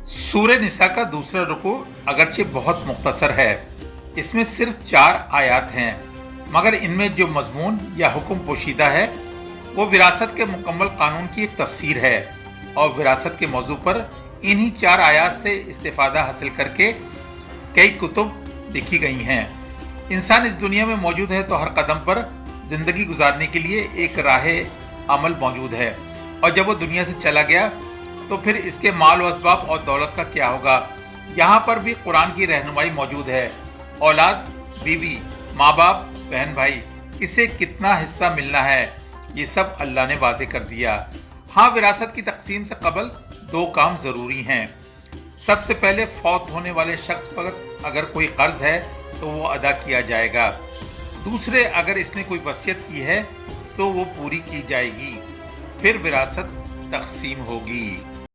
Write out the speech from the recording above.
सूरह निसा का दूसरा रुकू अगरचे बहुत मुख्तसर है। इसमें सिर्फ 4 आयात हैं, मगर इनमें जो मजमून या हुक्म पोशीदा है वो विरासत के मुकम्मल कानून की एक तफसीर है और विरासत के मौजू पर इन्हीं 4 आयात से इस्तेफादा हासिल करके कई कुतुब लिखी गई हैं। इंसान इस दुनिया में मौजूद है तो हर कदम पर जिंदगी गुजारने के लिए एक राह अमल मौजूद है, और जब वो दुनिया से चला गया तो फिर इसके माल व असबाब और दौलत का क्या होगा। यहाँ पर भी कुरान की रहनुमाई मौजूद है। औलाद, बीवी, माँ बाप, बहन भाई, किसे कितना हिस्सा मिलना है, ये सब अल्लाह ने वाज़ेह कर दिया। हाँ, विरासत की तकसीम से कबल 2 काम ज़रूरी हैं। सबसे पहले फौत होने वाले शख्स पर अगर कोई कर्ज है तो वो अदा किया जाएगा। दूसरे, अगर इसने कोई वसीयत की है तो वो पूरी की जाएगी। फिर विरासत तकसीम होगी।